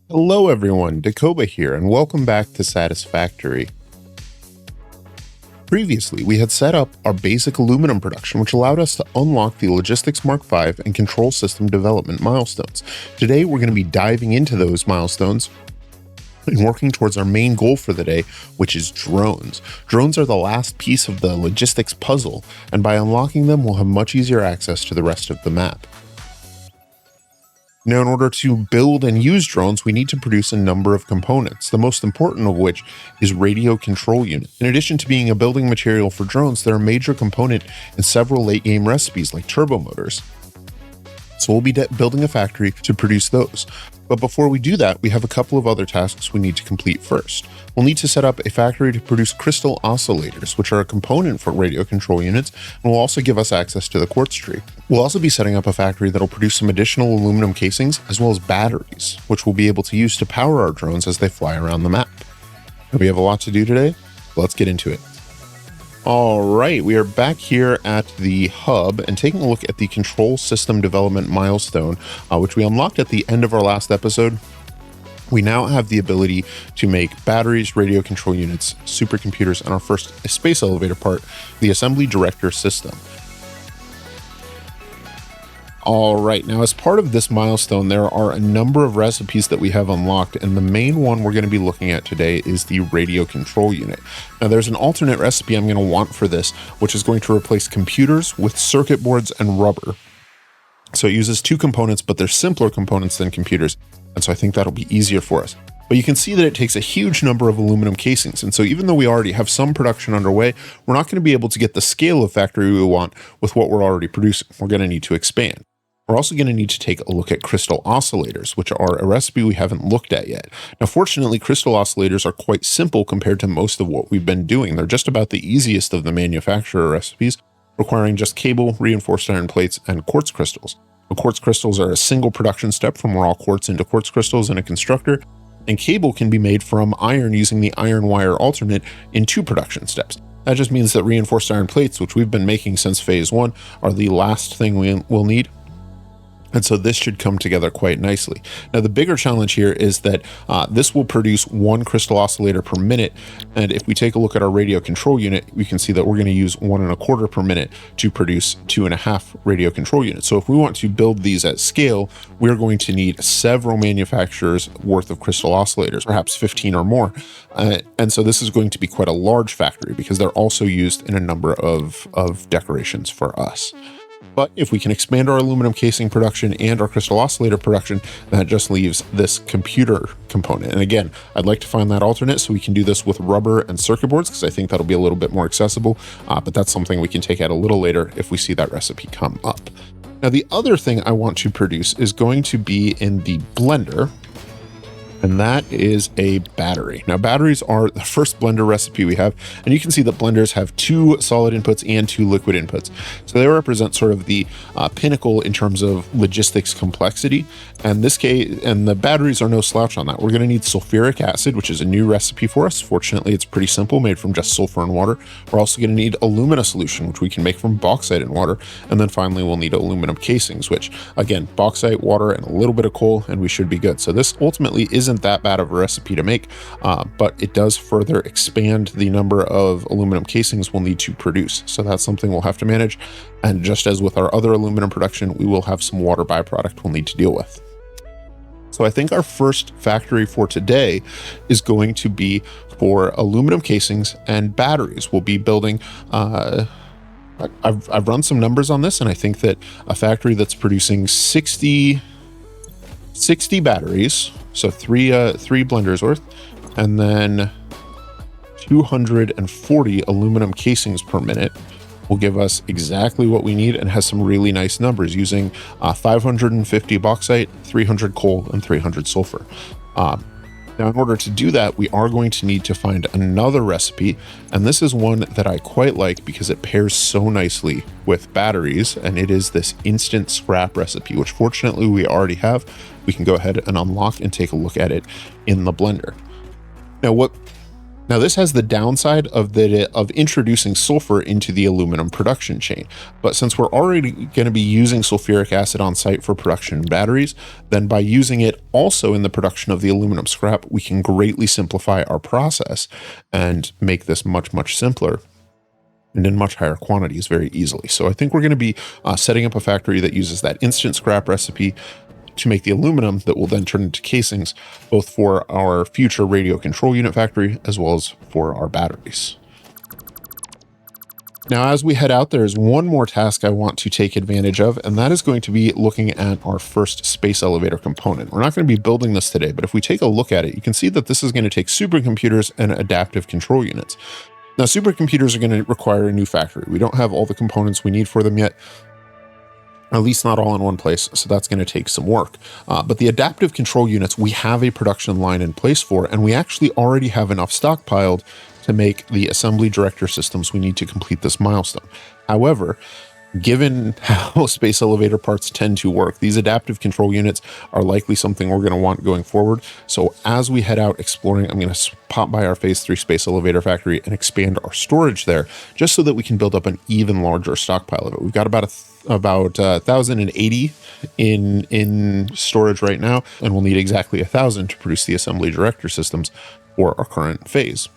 Hello everyone, Dakoba here, and welcome back to Satisfactory. Previously, we had set up our basic aluminum production, which allowed us to unlock the Logistics Mark V and Control System Development milestones. Today, we're going to be diving into those milestones and working towards our main goal for the day, which is drones. Drones are the last piece of the logistics puzzle, and by unlocking them, we'll have much easier access to the rest of the map. Now, in order to build and use drones, we need to produce a number of components, the most important of which is radio control unit. In addition to being a building material for drones, they're a major component in several late-game recipes like turbo motors. So we'll be building a factory to produce those. But before we do that, we have a couple of other tasks we need to complete first. We'll need to set up a factory to produce crystal oscillators, which are a component for radio control units, and will also give us access to the quartz tree. We'll also be setting up a factory that'll produce some additional aluminum casings, as well as batteries, which we'll be able to use to power our drones as they fly around the map. We have a lot to do today. Let's get into it. All right, we are back here at the hub and taking a look at the control system development milestone, which we unlocked at the end of our last episode. We now have the ability to make batteries, radio control units, supercomputers, and our first space elevator part, the assembly director system. All right, now as part of this milestone, there are a number of recipes that we have unlocked, and the main one we're going to be looking at today is the radio control unit. Now there's an alternate recipe I'm going to want for this, which is going to replace computers with circuit boards and rubber. So it uses two components, but they're simpler components than computers, and so I think that'll be easier for us. But you can see that it takes a huge number of aluminum casings, and so even though we already have some production underway, we're not going to be able to get the scale of factory we want with what we're already producing. We're going to need to expand. We're also going to need to take a look at crystal oscillators, which are a recipe we haven't looked at yet. Now, fortunately, crystal oscillators are quite simple compared to most of what we've been doing. They're just about the easiest of the manufacturer recipes, requiring just cable, reinforced iron plates, and quartz crystals. The quartz crystals are a single production step from raw quartz into quartz crystals in a constructor, and cable can be made from iron using the iron wire alternate in 2 production steps. That just means that reinforced iron plates, which we've been making since phase 1, are the last thing we'll need. And so this should come together quite nicely. Now, the bigger challenge here is that this will produce 1 crystal oscillator per minute. And if we take a look at our radio control unit, we can see that we're going to use 1 1/4 per minute to produce 2.5 radio control units. So if we want to build these at scale, we're going to need several manufacturers worth of crystal oscillators, perhaps 15 or more. And so this is going to be quite a large factory because they're also used in a number of decorations for us. But if we can expand our aluminum casing production and our crystal oscillator production, that just leaves this computer component. And again, I'd like to find that alternate so we can do this with rubber and circuit boards because I think that'll be a little bit more accessible. But that's something we can take out a little later if we see that recipe come up. Now, the other thing I want to produce is going to be in the blender, and that is a battery. Now, batteries are the first blender recipe we have, and you can see that blenders have 2 solid inputs and 2 liquid inputs. So they represent sort of the pinnacle in terms of logistics complexity. And the batteries are no slouch on that. We're going to need sulfuric acid, which is a new recipe for us. Fortunately, it's pretty simple, made from just sulfur and water. We're also going to need alumina solution, which we can make from bauxite and water. And then finally, we'll need aluminum casings, which again, bauxite, water, and a little bit of coal, and we should be good. So this ultimately isn't that bad of a recipe to make, but it does further expand the number of aluminum casings we'll need to produce. So that's something we'll have to manage. And just as with our other aluminum production, we will have some water byproduct we'll need to deal with. So I think our first factory for today is going to be for aluminum casings and batteries. We'll be building, I've run some numbers on this, and I think that a factory that's producing 60 batteries, so three blenders worth, and then 240 aluminum casings per minute will give us exactly what we need and has some really nice numbers using 550 bauxite, 300 coal, and 300 sulfur. Now, in order to do that, we are going to need to find another recipe, and this is one that I quite like because it pairs so nicely with batteries, and it is this instant scrap recipe, which fortunately we already have. We can go ahead and unlock and take a look at it in the blender. Now, what Now this has the downside of introducing sulfur into the aluminum production chain. But since we're already going to be using sulfuric acid on site for production batteries, then by using it also in the production of the aluminum scrap, we can greatly simplify our process and make this much, much simpler and in much higher quantities very easily. So I think we're going to be setting up a factory that uses that instant scrap recipe to make the aluminum that will then turn into casings, both for our future radio control unit factory as well as for our batteries. Now, as we head out, there's one more task I want to take advantage of, and that is going to be looking at our first space elevator component. We're not going to be building this today, but if we take a look at it, you can see that this is going to take supercomputers and adaptive control units. Now, supercomputers are going to require a new factory. We don't have all the components we need for them yet, at least not all in one place, so that's going to take some work. But the adaptive control units, we have a production line in place for, and we actually already have enough stockpiled to make the assembly director systems we need to complete this milestone. However, given how space elevator parts tend to work, these adaptive control units are likely something we're going to want going forward. So as we head out exploring, I'm going to pop by our phase 3 space elevator factory and expand our storage there, just so that we can build up an even larger stockpile of it. We've got about 1,080 in storage right now, and we'll need exactly 1,000 to produce the assembly director systems for our current phase.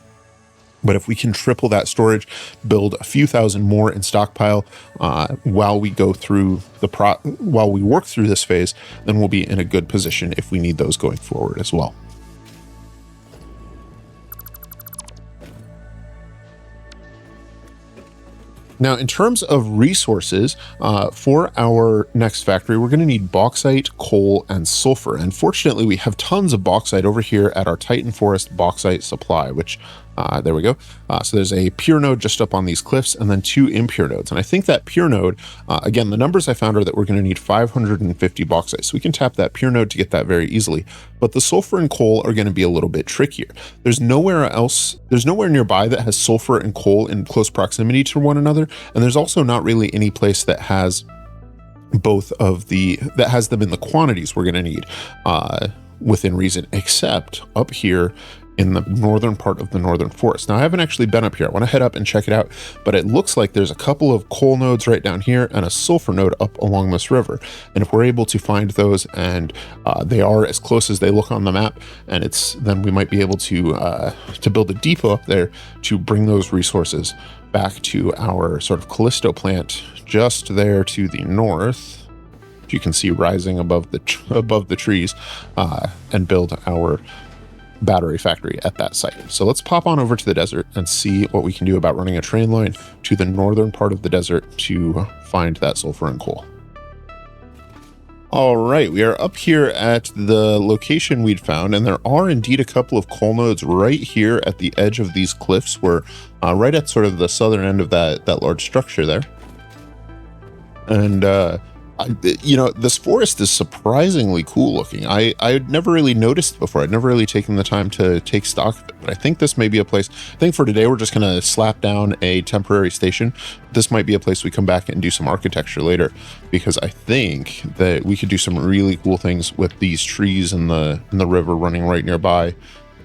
But if we can triple that storage, build a few thousand more in stockpile while we work through this phase, then we'll be in a good position if we need those going forward as well. Now, in terms of resources for our next factory, we're going to need bauxite, coal, and sulfur. And fortunately, we have tons of bauxite over here at our Titan Forest bauxite supply, which there we go. So there's a pure node just up on these cliffs and then 2 impure nodes. And I think that pure node, again, the numbers I found are that we're going to need 550 bauxite. So we can tap that pure node to get that very easily. But the sulfur and coal are going to be a little bit trickier. There's nowhere nearby that has sulfur and coal in close proximity to one another. And there's also not really any place that has that has them in the quantities we're going to need within reason, except up here in the northern part of the northern forest. Now, I haven't actually been up here. I want to head up and check it out, but it looks like there's a couple of coal nodes right down here and a sulfur node up along this river. And if we're able to find those and they are as close as they look on the map, and then we might be able to build a depot up there to bring those resources back to our sort of Callisto plant just there to the north, you can see rising above the trees, and build our battery factory at that site. So let's pop on over to the desert and see what we can do about running a train line to the northern part of the desert to find that sulfur and coal. All right, we are up here at the location we'd found, and there are indeed a couple of coal nodes right here at the edge of these cliffs. We're right at sort of the southern end of that large structure there. And this forest is surprisingly cool looking. I'd never really noticed before. I'd never really taken the time to take stock of it, but I think this may be a place. I think for today, we're just going to slap down a temporary station. This might be a place we come back and do some architecture later, because I think that we could do some really cool things with these trees and the river running right nearby,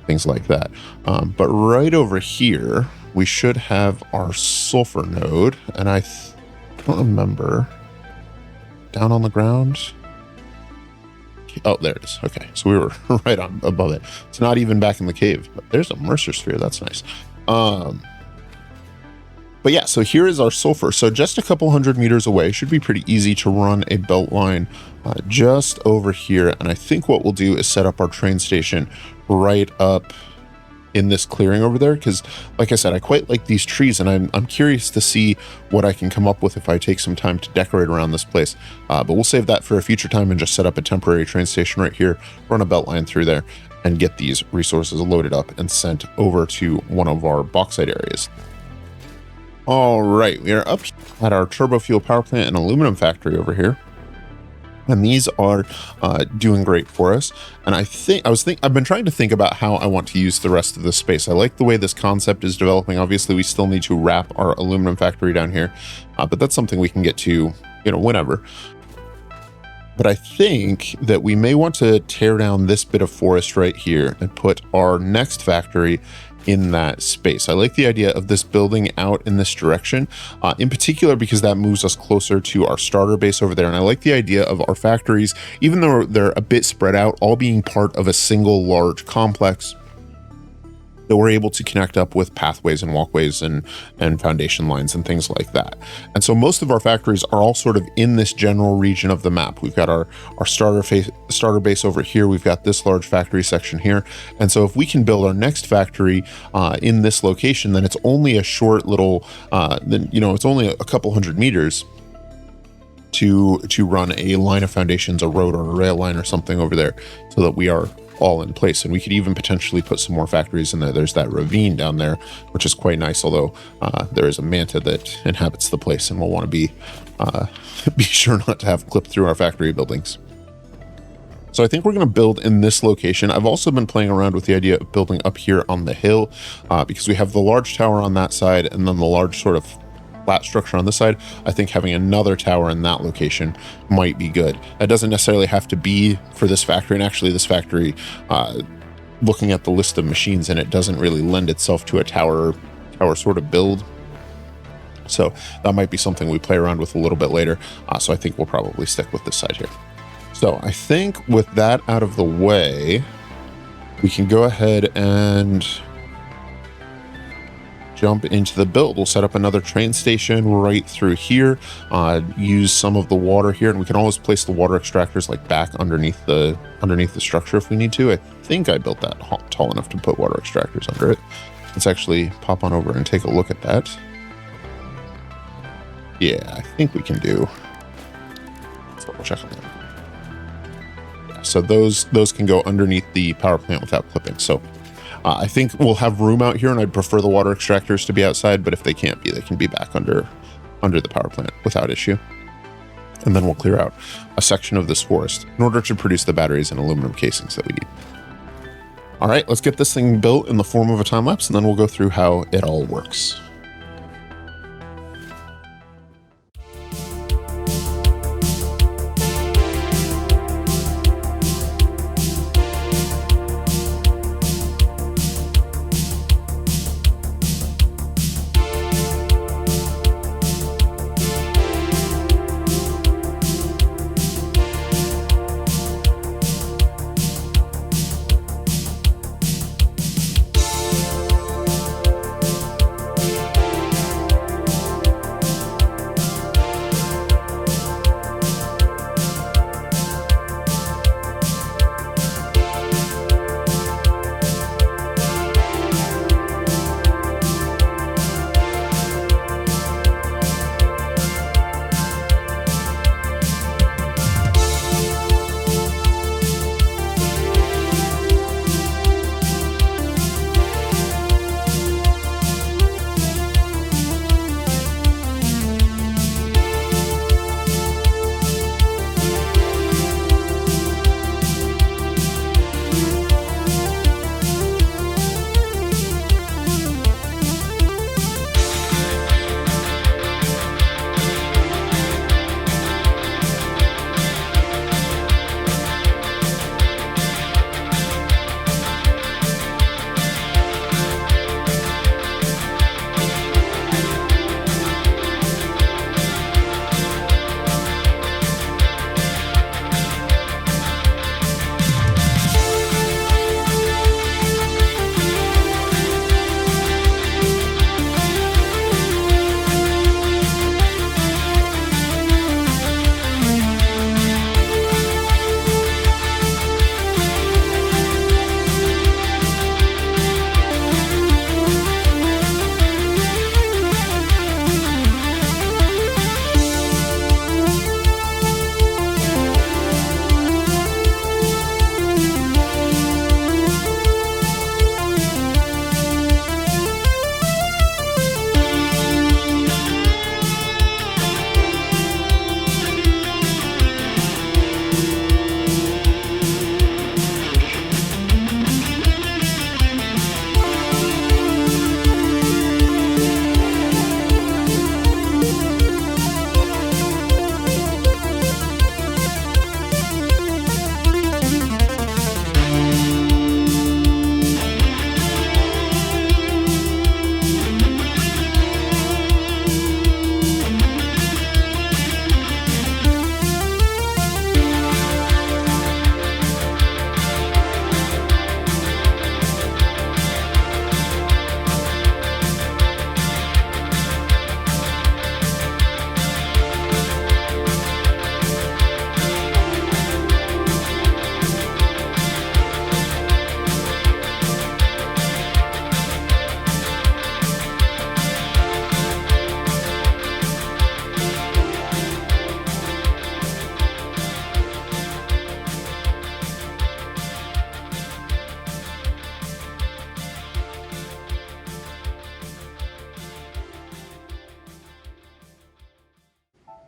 things like that. But right over here, we should have our sulfur node, and I don't remember. Down on the ground. Oh, there it is. Okay, so we were right on above it. It's not even back in the cave, but there's a Mercer sphere. That's nice. But yeah, so here is our sulfur. So just a couple 100 meters away, should be pretty easy to run a belt line just over here. And I think what we'll do is set up our train station right up in this clearing over there, because like I said, I quite like these trees, and I'm curious to see what I can come up with if I take some time to decorate around this place. But we'll save that for a future time and just set up a temporary train station right here, run a belt line through there, and get these resources loaded up and sent over to one of our bauxite areas. All right, we are up at our turbo fuel power plant and aluminum factory over here. And these are doing great for us. And I've been trying to think about how I want to use the rest of this space. I like the way this concept is developing. Obviously, we still need to wrap our aluminum factory down here, but that's something we can get to, whenever. But I think that we may want to tear down this bit of forest right here and put our next factory in that space. I like the idea of this building out in this direction, in particular because that moves us closer to our starter base over there. And I like the idea of our factories, even though they're a bit spread out, all being part of a single large complex that we're able to connect up with pathways and walkways and foundation lines and things like that. And so most of our factories are all sort of in this general region of the map. We've got our starter base over here. We've got this large factory section here. And so if we can build our next factory in this location, then it's only a short little, it's only a couple hundred meters to run a line of foundations, a road or a rail line or something over there, so that we are all in place. And we could even potentially put some more factories in there. There's that ravine down there, which is quite nice, although there is a manta that inhabits the place, and we'll want to be sure not to have clipped through our factory buildings. So I think we're going to build in this location. I've also been playing around with the idea of building up here on the hill, because we have the large tower on that side and then the large sort of flat structure on this side. I think having another tower in that location might be good. It doesn't necessarily have to be for this factory, and actually this factory, looking at the list of machines in it, doesn't really lend itself to a tower sort of build. So that might be something we play around with a little bit later. So I think we'll probably stick with this side here. So I think with that out of the way, we can go ahead and jump into the build. We'll set up another train station right through here, use some of the water here, and we can always place the water extractors like back underneath the structure if we need to. I think I built that tall enough to put water extractors under it. Let's actually pop on over and take a look at that. Yeah, I think we can do. Let's double check on that. Yeah, so those can go underneath the power plant without clipping. So I think we'll have room out here, and I'd prefer the water extractors to be outside, but if they can't be, they can be back under the power plant without issue. And then we'll clear out a section of this forest in order to produce the batteries and aluminum casings that we need. All right, let's get this thing built in the form of a time lapse, and then we'll go through how it all works.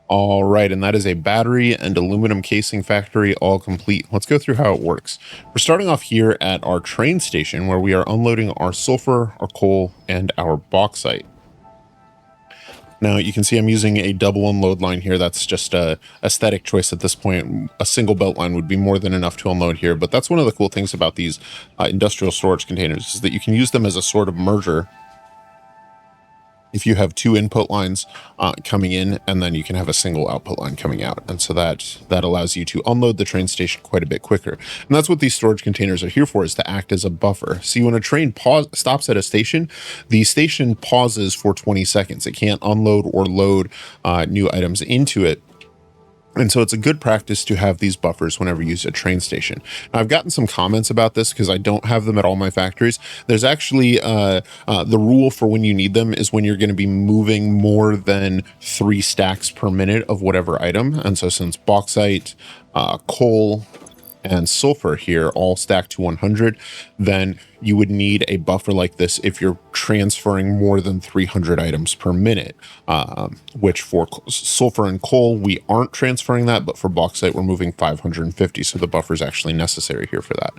All right, and that is a battery and aluminum casing factory all complete. Let's go through how it works. We're starting off here at our train station where we are unloading our sulfur, our coal, and our bauxite. Now you can see I'm using a double unload line here. That's just a aesthetic choice at this point. A single belt line would be more than enough to unload here, but that's one of the cool things about these industrial storage containers is that you can use them as a sort of merger. If you have two input lines coming in, and then you can have a single output line coming out. And so that allows you to unload the train station quite a bit quicker. And that's what these storage containers are here for, is to act as a buffer. See, when a train stops at a station, the station pauses for 20 seconds. It can't unload or load new items into it. And so it's a good practice to have these buffers whenever you use a train station. Now, I've gotten some comments about this because I don't have them at all my factories. There's actually the rule for when you need them is when you're going to be moving more than 3 stacks per minute of whatever item. And so since bauxite, coal, and sulfur here all stacked to 100, then you would need a buffer like this if you're transferring more than 300 items per minute, which for sulfur and coal, we aren't transferring that, but for bauxite, we're moving 550. So the buffer is actually necessary here for that.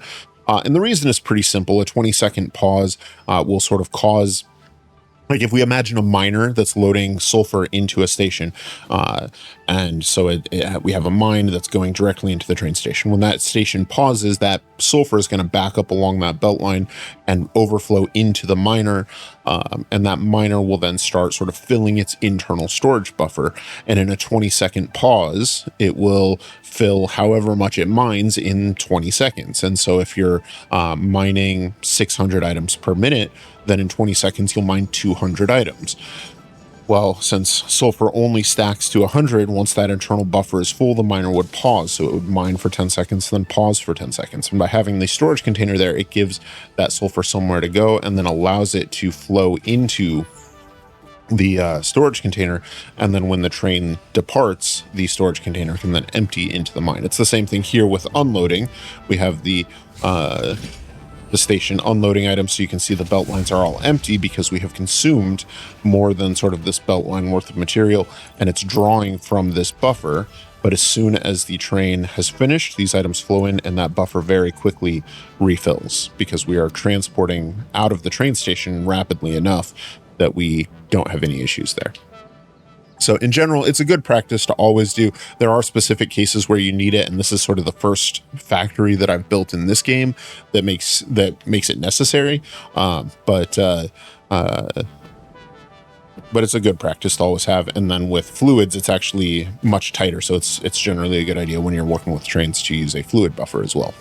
And the reason is pretty simple. A 20-second pause will sort of cause, like if we imagine a miner that's loading sulfur into a station, and so we have a mine that's going directly into the train station. When that station pauses, that sulfur is going to back up along that belt line and overflow into the miner, and that miner will then start sort of filling its internal storage buffer. And in a 20-second pause, it will fill however much it mines in 20 seconds. And so if you're mining 600 items per minute, then in 20 seconds, you'll mine 200 items. Well, since sulfur only stacks to 100, once that internal buffer is full, the miner would pause. So it would mine for 10 seconds, then pause for 10 seconds. And by having the storage container there, it gives that sulfur somewhere to go and then allows it to flow into the storage container. And then when the train departs, the storage container can then empty into the mine. It's the same thing here with unloading. We have the station unloading items, so you can see the belt lines are all empty because we have consumed more than sort of this belt line worth of material, and it's drawing from this buffer. But as soon as the train has finished, these items flow in and that buffer very quickly refills because we are transporting out of the train station rapidly enough that we don't have any issues there. So in general, it's a good practice to always do. There are specific cases where you need it, and this is sort of the first factory that I've built in this game that makes it necessary. But it's a good practice to always have. And then with fluids, it's actually much tighter, so it's generally a good idea when you're working with trains to use a fluid buffer as well.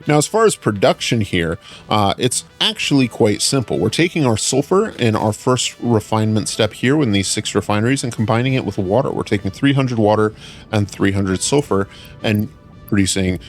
Now, as far as production here, it's actually quite simple. We're taking our sulfur in our first refinement step here in these 6 refineries and combining it with water. We're taking 300 water and 300 sulfur and producing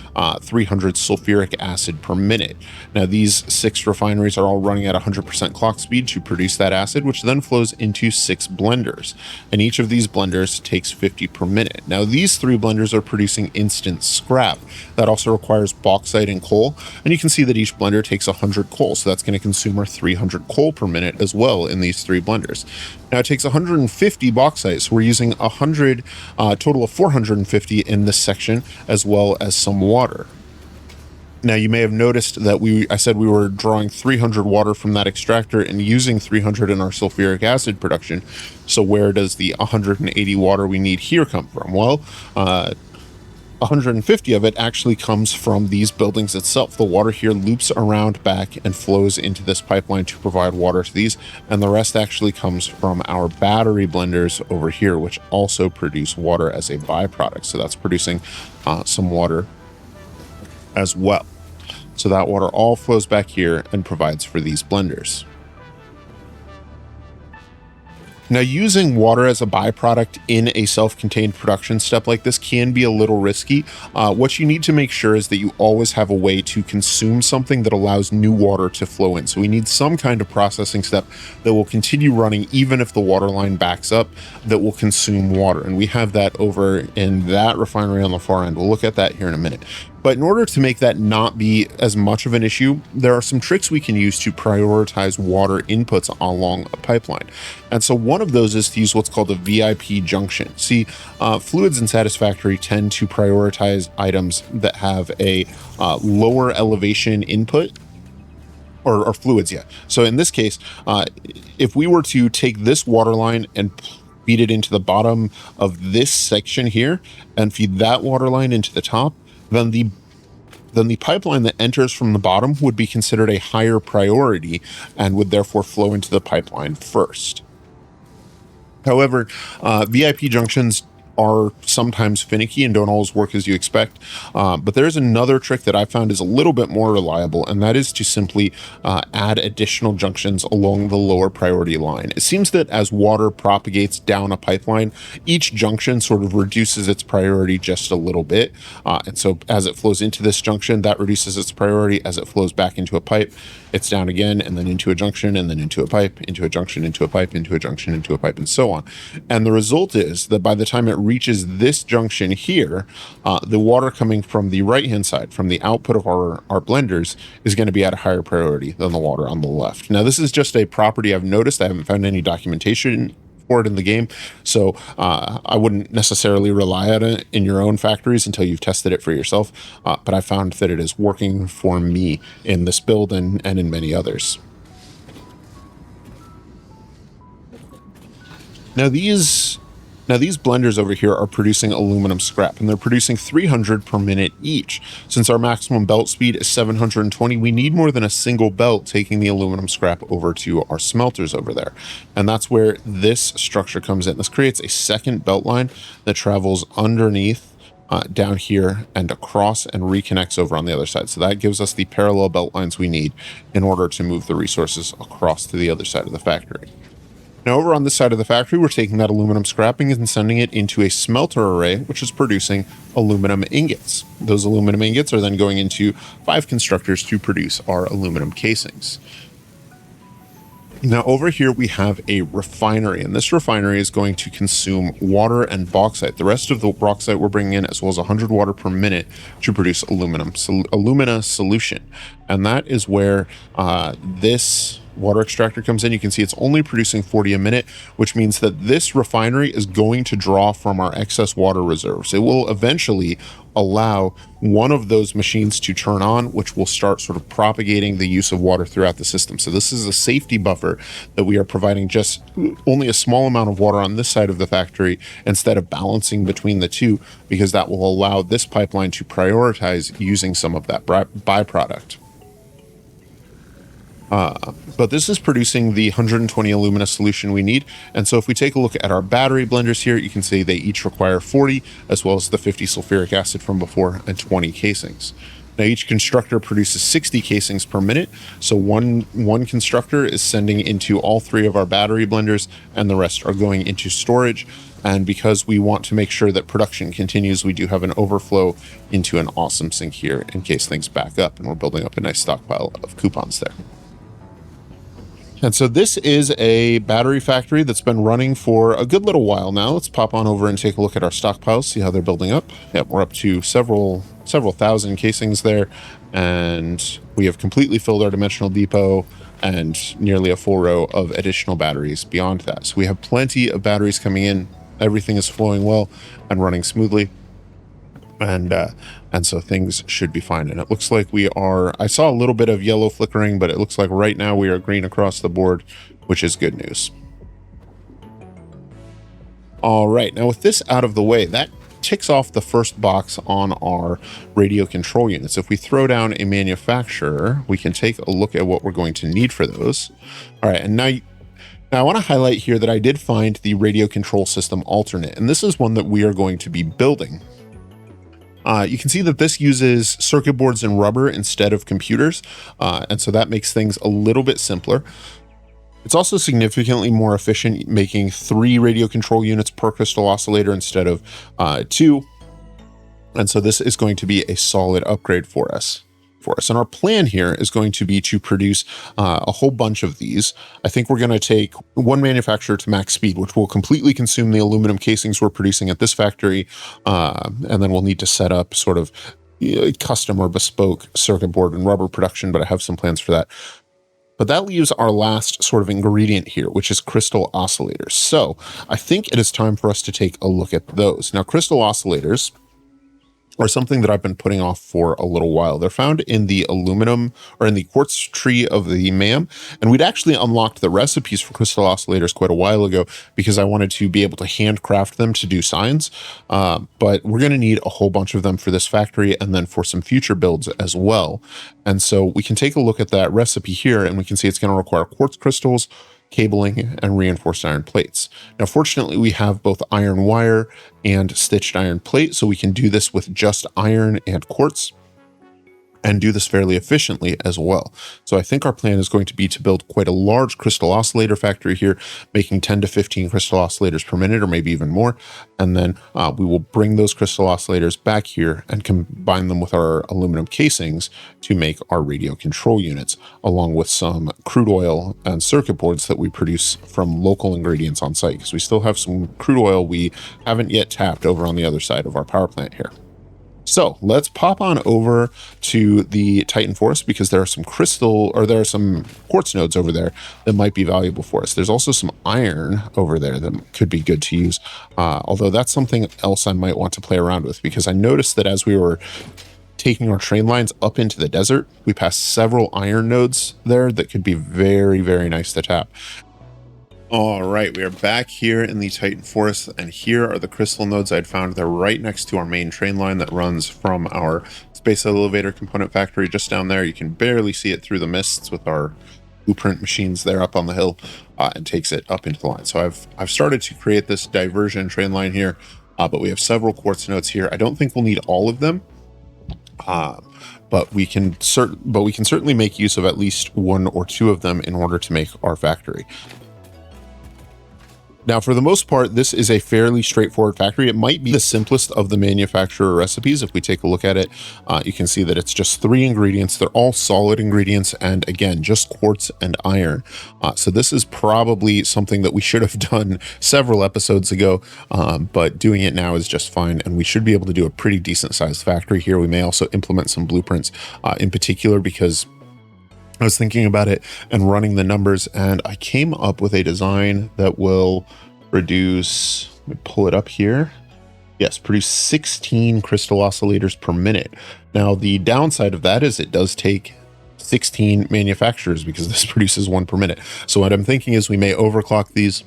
300 sulfuric acid per minute. Now, these 6 refineries are all running at 100% clock speed to produce that acid, which then flows into 6 blenders. And each of these blenders takes 50 per minute. Now, these 3 blenders are producing instant scrap. That also requires bauxite and coal. And you can see that each blender takes 100 coal. So that's going to consume our 300 coal per minute as well in these 3 blenders. Now, it takes 150 bauxite. So we're using 100, total of 450 in this section, as well as some water. Now, you may have noticed that I said we were drawing 300 water from that extractor and using 300 in our sulfuric acid production. So where does the 180 water we need here come from? Well, 150 of it actually comes from these buildings itself. The water here loops around back and flows into this pipeline to provide water to these, and the rest actually comes from our battery blenders over here, which also produce water as a byproduct. So that's producing some water as well. So that water all flows back here and provides for these blenders. Now, using water as a byproduct in a self-contained production step like this can be a little risky. What you need to make sure is that you always have a way to consume something that allows new water to flow in. So we need some kind of processing step that will continue running even if the water line backs up, that will consume water. And we have that over in that refinery on the far end. We'll look at that here in a minute. But in order to make that not be as much of an issue, there are some tricks we can use to prioritize water inputs along a pipeline. And so one of those is to use what's called a VIP junction. See, fluids in Satisfactory tend to prioritize items that have a lower elevation input, or fluids, yeah. So in this case, if we were to take this water line and feed it into the bottom of this section here and feed that water line into the top, then the pipeline that enters from the bottom would be considered a higher priority and would therefore flow into the pipeline first. However, VIP junctions are sometimes finicky and don't always work as you expect. But there's another trick that I found is a little bit more reliable, and that is to simply add additional junctions along the lower priority line. It seems that as water propagates down a pipeline, each junction sort of reduces its priority just a little bit. And so as it flows into this junction, that reduces its priority. As it flows back into a pipe, it's down again, and then into a junction, and then into a pipe, into a junction, into a pipe, into a junction, into a pipe, and so on. And the result is that by the time it reaches this junction here, the water coming from the right-hand side, from the output of our blenders, is going to be at a higher priority than the water on the left. Now, this is just a property I've noticed. I haven't found any documentation for it in the game, so I wouldn't necessarily rely on it in your own factories until you've tested it for yourself, but I found that it is working for me in this build and in many others. Now these blenders over here are producing aluminum scrap, and they're producing 300 per minute each. Since our maximum belt speed is 720, we need more than a single belt taking the aluminum scrap over to our smelters over there. And that's where this structure comes in. This creates a second belt line that travels underneath down here and across and reconnects over on the other side. So that gives us the parallel belt lines we need in order to move the resources across to the other side of the factory. Now over on this side of the factory, we're taking that aluminum scrapping and sending it into a smelter array, which is producing aluminum ingots. Those aluminum ingots are then going into 5 constructors to produce our aluminum casings. Now over here we have a refinery, and this refinery is going to consume water and bauxite. The rest of the bauxite we're bringing in, as well as 100 water per minute to produce alumina solution. And that is where this water extractor comes in. You can see it's only producing 40 a minute, which means that this refinery is going to draw from our excess water reserves. It will eventually allow one of those machines to turn on, which will start sort of propagating the use of water throughout the system. So this is a safety buffer that we are providing just only a small amount of water on this side of the factory instead of balancing between the two, because that will allow this pipeline to prioritize using some of that byproduct. But this is producing the 120 alumina solution we need. And so if we take a look at our battery blenders here, you can see they each require 40, as well as the 50 sulfuric acid from before, and 20 casings. Now each constructor produces 60 casings per minute. So one constructor is sending into all 3 of our battery blenders, and the rest are going into storage. And because we want to make sure that production continues, we do have an overflow into an awesome sink here in case things back up, and we're building up a nice stockpile of coupons there. And so this is a battery factory that's been running for a good little while now. Let's pop on over and take a look at our stockpiles, see how they're building up. Yep, we're up to several thousand casings there, and we have completely filled our dimensional depot and nearly a full row of additional batteries beyond that. So we have plenty of batteries coming in. Everything is flowing well and running smoothly. And so things should be fine. And it looks like I saw a little bit of yellow flickering, but it looks like right now we are green across the board, which is good news. All right, now with this out of the way, that ticks off the first box on our radio control units. If we throw down a manufacturer, we can take a look at what we're going to need for those. All right, and now I want to highlight here that I did find the radio control system alternate, and this is one that we are going to be building. You can see that this uses circuit boards and rubber instead of computers, and so that makes things a little bit simpler. It's also significantly more efficient, making 3 radio control units per crystal oscillator instead of 2, and so this is going to be a solid upgrade for us. And our plan here is going to be to produce a whole bunch of these. I think we're going to take one manufacturer to max speed, which will completely consume the aluminum casings we're producing at this factory. And then we'll need to set up sort of custom or bespoke circuit board and rubber production, but I have some plans for that. But that leaves our last sort of ingredient here, which is crystal oscillators. So I think it is time for us to take a look at those. Now, crystal oscillators are something that I've been putting off for a little while. They're found in the aluminum or in the quartz tree of the MAM. And we'd actually unlocked the recipes for crystal oscillators quite a while ago because I wanted to be able to handcraft them to do signs. But we're going to need a whole bunch of them for this factory and then for some future builds as well. And so we can take a look at that recipe here and we can see it's going to require quartz crystals, cabling, and reinforced iron plates. Now, fortunately, we have both iron wire and stitched iron plate, so we can do this with just iron and quartz and do this fairly efficiently as well. So I think our plan is going to be to build quite a large crystal oscillator factory here, making 10 to 15 crystal oscillators per minute, or maybe even more. And then we will bring those crystal oscillators back here and combine them with our aluminum casings to make our radio control units, along with some crude oil and circuit boards that we produce from local ingredients on site, because we still have some crude oil we haven't yet tapped over on the other side of our power plant here. So let's pop on over to the Titan Forest because there are some quartz nodes over there that might be valuable for us. There's also some iron over there that could be good to use. Although that's something else I might want to play around with, because I noticed that as we were taking our train lines up into the desert, we passed several iron nodes there that could be very, very nice to tap. All right, we are back here in the Titan Forest, and here are the crystal nodes I'd found. They're right next to our main train line that runs from our space elevator component factory just down there. You can barely see it through the mists with our blueprint machines there up on the hill, and takes it up into the line. So I've started to create this diversion train line here, but we have several quartz nodes here. I don't think we'll need all of them, but we can certainly make use of at least one or two of them in order to make our factory. Now, for the most part, this is a fairly straightforward factory. It might be the simplest of the manufacturer recipes. If we take a look at it, you can see that it's just 3 ingredients. They're all solid ingredients, and again, just quartz and iron. So this is probably something that we should have done several episodes ago, but doing it now is just fine, and we should be able to do a pretty decent sized factory here. We may also implement some blueprints in particular, because I was thinking about it and running the numbers, and I came up with a design that will produce, let me pull it up here. Yes, produce 16 crystal oscillators per minute. Now, the downside of that is it does take 16 manufacturers because this produces 1 per minute. So what I'm thinking is we may overclock these,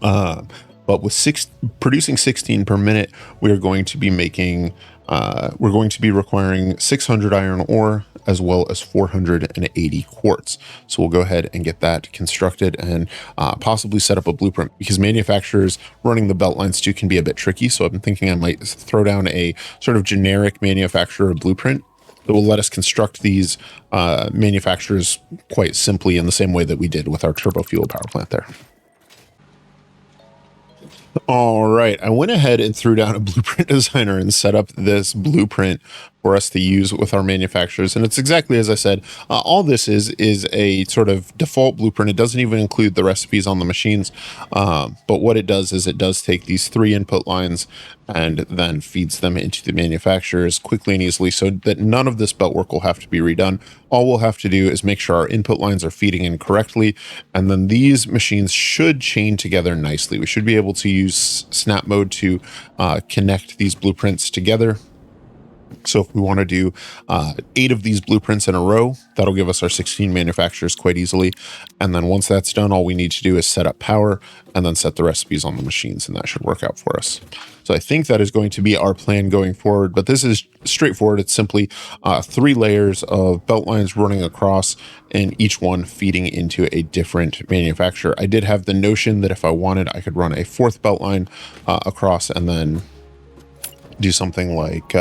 but with producing 16 per minute, we are going to be making, we're going to be requiring 600 iron ore, as well as 480 quartz. So we'll go ahead and get that constructed and possibly set up a blueprint, because manufacturers running the belt lines too can be a bit tricky. So I've been thinking I might throw down a sort of generic manufacturer blueprint that will let us construct these manufacturers quite simply in the same way that we did with our turbo fuel power plant there. All right, I went ahead and threw down a blueprint designer and set up this blueprint for us to use with our manufacturers. And it's exactly as I said. All this is a sort of default blueprint. It doesn't even include the recipes on the machines. But what it does is it does take these 3 input lines and then feeds them into the manufacturers quickly and easily, so that none of this belt work will have to be redone. All we'll have to do is make sure our input lines are feeding in correctly, and then these machines should chain together nicely. We should be able to use snap mode to connect these blueprints together. So if we want to do 8 of these blueprints in a row, that'll give us our 16 manufacturers quite easily. And then once that's done, all we need to do is set up power and then set the recipes on the machines, and that should work out for us. So I think that is going to be our plan going forward, but this is straightforward. It's simply 3 layers of belt lines running across, and each one feeding into a different manufacturer. I did have the notion that if I wanted, I could run a 4th belt line across and then do something like,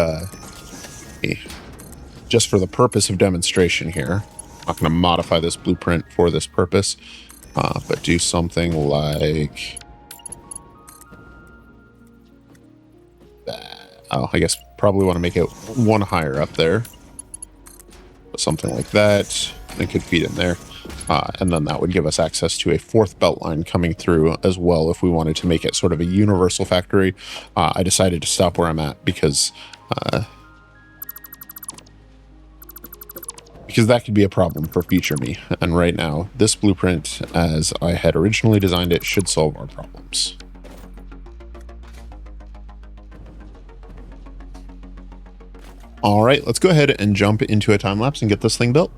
just for the purpose of demonstration here, I'm not going to modify this blueprint for this purpose, but do something like that. Oh, I guess probably want to make it 1 higher up there. Something like that. It could feed in there. And then that would give us access to a 4th belt line coming through as well if we wanted to make it sort of a universal factory. I decided to stop where I'm at because because that could be a problem for future me. And right now, this blueprint, as I had originally designed it, should solve our problems. All right, let's go ahead and jump into a time lapse and get this thing built.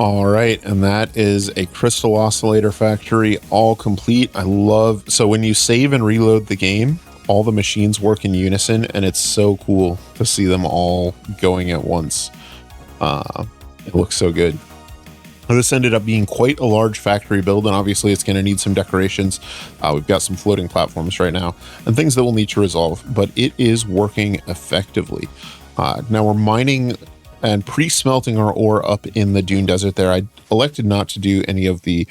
All right, and that is a crystal oscillator factory, all complete. So when you save and reload the game, all the machines work in unison, and it's so cool to see them all going at once. It looks so good. This ended up being quite a large factory build, and obviously it's going to need some decorations. We've got some floating platforms right now and things that we'll need to resolve, but it is working effectively. Now we're mining and pre-smelting our ore up in the Dune Desert there. I elected not to do any of the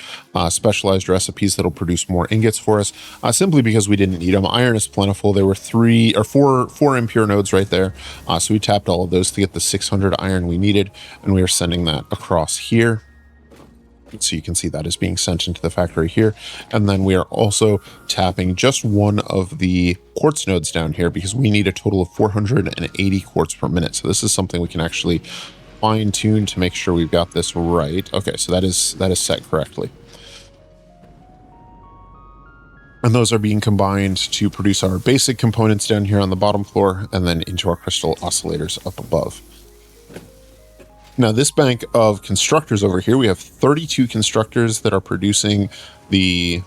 specialized recipes that'll produce more ingots for us, simply because we didn't need them. Iron is plentiful. There were four impure nodes right there. So we tapped all of those to get the 600 iron we needed, and we are sending that across here. So you can see that is being sent into the factory here. And then we are also tapping just one of the quartz nodes down here because we need a total of 480 quartz per minute. So this is something we can actually fine tune to make sure we've got this right. Okay, so that is set correctly. And those are being combined to produce our basic components down here on the bottom floor and then into our crystal oscillators up above. Now, this bank of constructors over here, we have 32 constructors that are producing the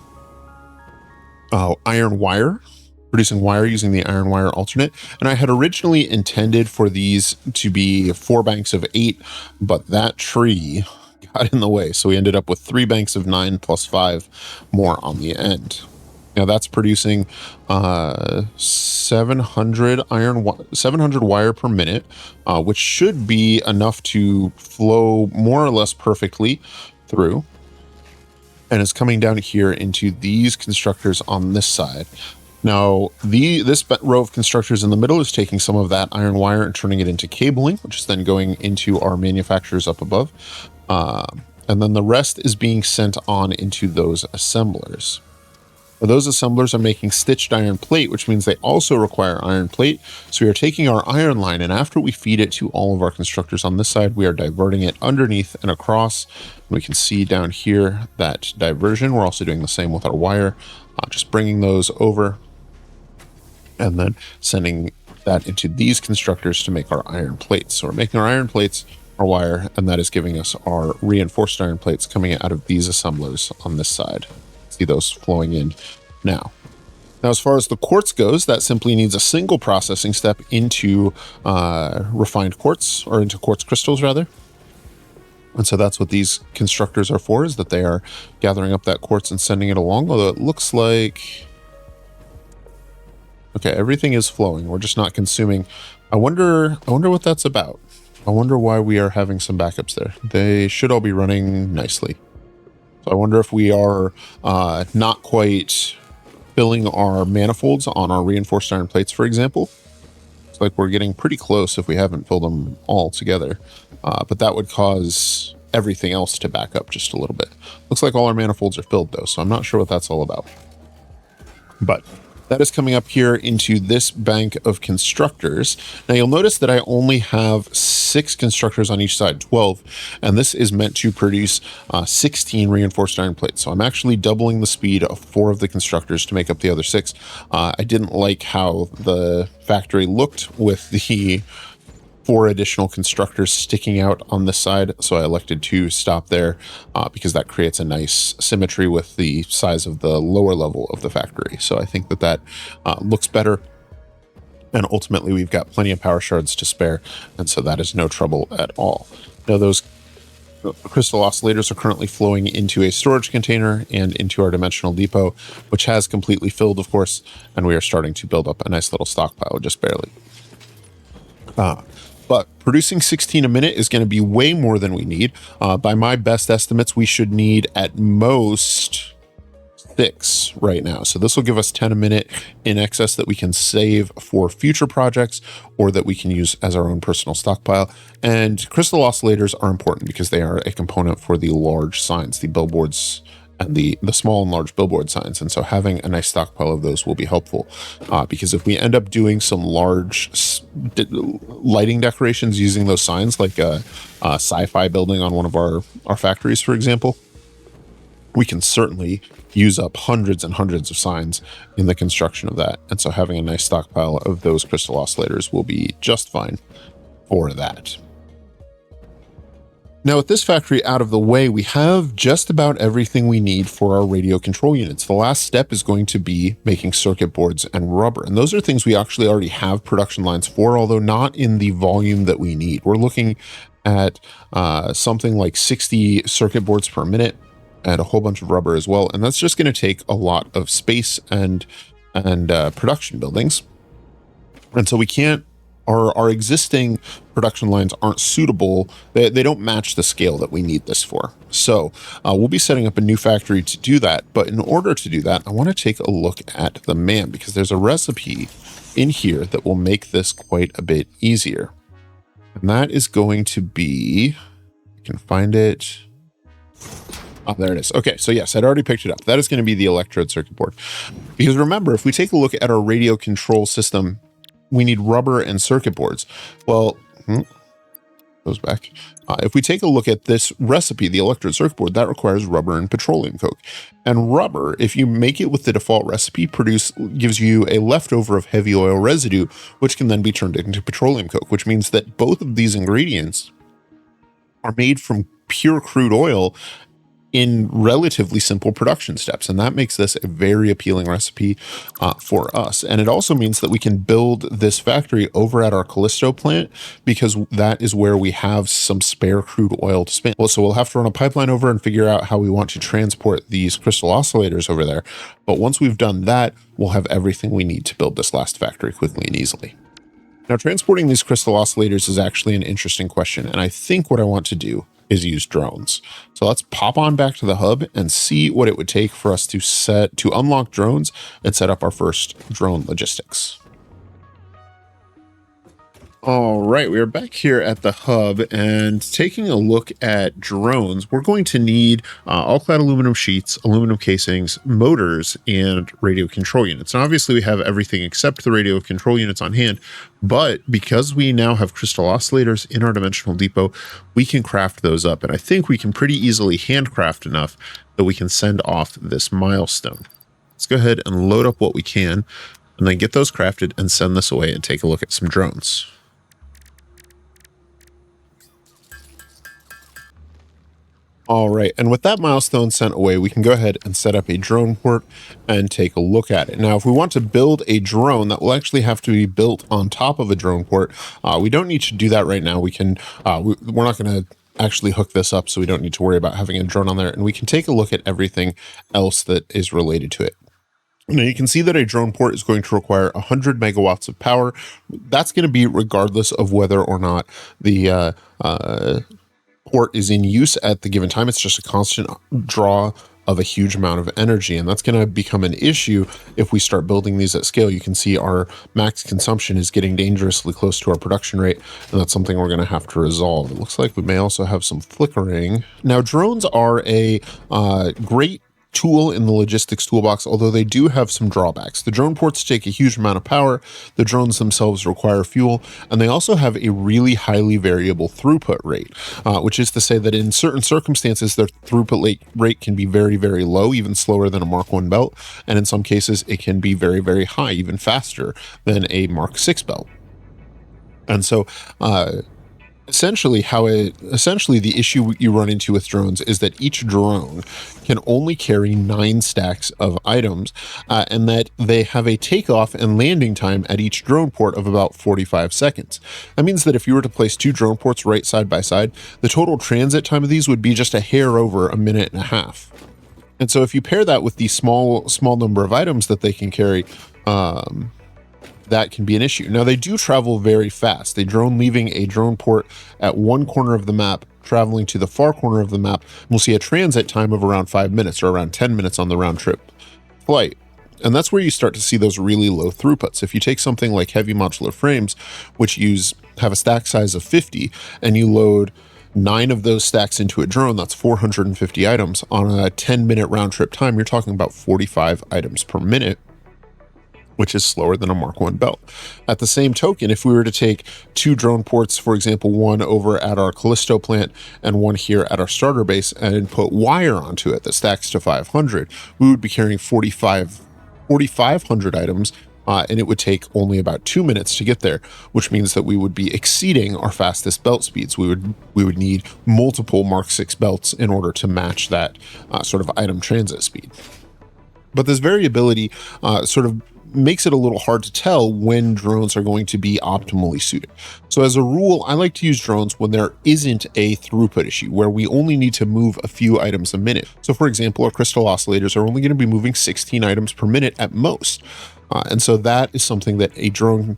iron wire, producing wire using the iron wire alternate. And I had originally intended for these to be 4 banks of 8, but that tree got in the way. So we ended up with 3 banks of 9 plus 5 more on the end. Now that's producing 700 wire per minute, which should be enough to flow more or less perfectly through, and is coming down here into these constructors on this side. Now, this row of constructors in the middle is taking some of that iron wire and turning it into cabling, which is then going into our manufacturers up above. And then the rest is being sent on into those assemblers. Those assemblers are making stitched iron plate, which means they also require iron plate. So we are taking our iron line, and after we feed it to all of our constructors on this side, we are diverting it underneath and across. And we can see down here that diversion. We're also doing the same with our wire, just bringing those over and then sending that into these constructors to make our iron plates. So we're making our iron plates, our wire, and that is giving us our reinforced iron plates coming out of these assemblers on this side. See those flowing in now. Now, as far as the quartz goes, that simply needs a single processing step into refined quartz, or into quartz crystals rather. And so that's what these constructors are for, is that they are gathering up that quartz and sending it along. Although it looks like, okay, everything is flowing. We're just not consuming. I wonder what that's about. I wonder why we are having some backups there. They should all be running nicely. So I wonder if we are not quite filling our manifolds on our reinforced iron plates, for example. It's like we're getting pretty close if we haven't filled them all together. But that would cause everything else to back up just a little bit. Looks like all our manifolds are filled though, so I'm not sure what that's all about. But that is coming up here into this bank of constructors. Now you'll notice that I only have 6 constructors on each side, 12, and this is meant to produce 16 reinforced iron plates. So I'm actually doubling the speed of 4 of the constructors to make up the other 6. I didn't like how the factory looked with the 4 additional constructors sticking out on this side, so I elected to stop there because that creates a nice symmetry with the size of the lower level of the factory. So I think that looks better, and ultimately we've got plenty of power shards to spare, and so that is no trouble at all. Now those crystal oscillators are currently flowing into a storage container and into our dimensional depot, which has completely filled, of course, and we are starting to build up a nice little stockpile, just barely. But producing 16 a minute is going to be way more than we need. By my best estimates, we should need at most 6 right now. So this will give us 10 a minute in excess that we can save for future projects or that we can use as our own personal stockpile. And crystal oscillators are important because they are a component for the large signs, the billboards, and the small and large billboard signs. And so having a nice stockpile of those will be helpful because if we end up doing some large lighting decorations using those signs, like a sci-fi building on one of our factories, for example, we can certainly use up hundreds and hundreds of signs in the construction of that. And so having a nice stockpile of those crystal oscillators will be just fine for that. Now, with this factory out of the way, we have just about everything we need for our radio control units. The last step is going to be making circuit boards and rubber. And those are things we actually already have production lines for, although not in the volume that we need. We're looking at something like 60 circuit boards per minute and a whole bunch of rubber as well. And that's just going to take a lot of space and production buildings. And so we can't, our existing production lines aren't suitable. They don't match the scale that we need this for. So we'll be setting up a new factory to do that. But in order to do that, I want to take a look at the MAM, because there's a recipe in here that will make this quite a bit easier. And that is going to be, I can find it. Oh, there it is. Okay, so yes, I'd already picked it up. That is going to be the electrode circuit board. Because remember, if we take a look at our radio control system, we need rubber and circuit boards. Well, goes back. If we take a look at this recipe, the electrode circuit board, that requires rubber and petroleum coke. And rubber, if you make it with the default recipe, gives you a leftover of heavy oil residue, which can then be turned into petroleum coke, which means that both of these ingredients are made from pure crude oil in relatively simple production steps. And that makes this a very appealing recipe for us. And it also means that we can build this factory over at our Callisto plant, because that is where we have some spare crude oil to spin. Well, so we'll have to run a pipeline over and figure out how we want to transport these crystal oscillators over there. But once we've done that, we'll have everything we need to build this last factory quickly and easily. Now, transporting these crystal oscillators is actually an interesting question. And I think what I want to do is use drones. So let's pop on back to the hub and see what it would take for us to unlock drones and set up our first drone logistics. All right, we are back here at the hub and taking a look at drones. We're going to need all-clad aluminum sheets, aluminum casings, motors, and radio control units. And obviously we have everything except the radio control units on hand, but because we now have crystal oscillators in our dimensional depot, we can craft those up. And I think we can pretty easily handcraft enough that we can send off this milestone. Let's go ahead and load up what we can and then get those crafted and send this away and take a look at some drones. All right, and with that milestone sent away, we can go ahead and set up a drone port and take a look at it. Now, if we want to build a drone, that will actually have to be built on top of a drone port. We don't need to do that right now. We can, we're not going to actually hook this up, so we don't need to worry about having a drone on there. And we can take a look at everything else that is related to it. Now you can see that a drone port is going to require 100 megawatts of power. That's going to be regardless of whether or not the port is in use at the given time. It's just a constant draw of a huge amount of energy, and that's going to become an issue if we start building these at scale. You can see our max consumption is getting dangerously close to our production rate, and that's something we're going to have to resolve. It looks like we may also have some flickering. Now, drones are a great tool in the logistics toolbox, although they do have some drawbacks. The drone ports take a huge amount of power, the drones themselves require fuel, and they also have a really highly variable throughput rate, which is to say that in certain circumstances, their throughput rate can be very, very low, even slower than a Mark 1 belt, and in some cases, it can be very, very high, even faster than a Mark 6 belt. And so, essentially the issue you run into with drones is that each drone can only carry 9 stacks of items, and that they have a takeoff and landing time at each drone port of about 45 seconds. That means that if you were to place 2 drone ports right side by side, the total transit time of these would be just a hair over a minute and a half. And so if you pair that with the small number of items that they can carry, that can be an issue. Now, they do travel very fast. A drone leaving a drone port at one corner of the map, traveling to the far corner of the map, we'll see a transit time of around 5 minutes or around 10 minutes on the round trip flight. And that's where you start to see those really low throughputs. If you take something like heavy modular frames, which have a stack size of 50, and you load 9 of those stacks into a drone, that's 450 items. On a 10-minute round trip time, you're talking about 45 items per minute, which is slower than a Mark 1 belt. At the same token, if we were to take 2 drone ports, for example, one over at our Callisto plant and one here at our starter base, and put wire onto it that stacks to 500, we would be carrying 4,500 items and it would take only about 2 minutes to get there, which means that we would be exceeding our fastest belt speeds. We would need multiple Mark 6 belts in order to match that sort of item transit speed. But this variability sort of makes it a little hard to tell when drones are going to be optimally suited. So as a rule, I like to use drones when there isn't a throughput issue, where we only need to move a few items a minute. So for example, our crystal oscillators are only going to be moving 16 items per minute at most. And so that is something that a drone,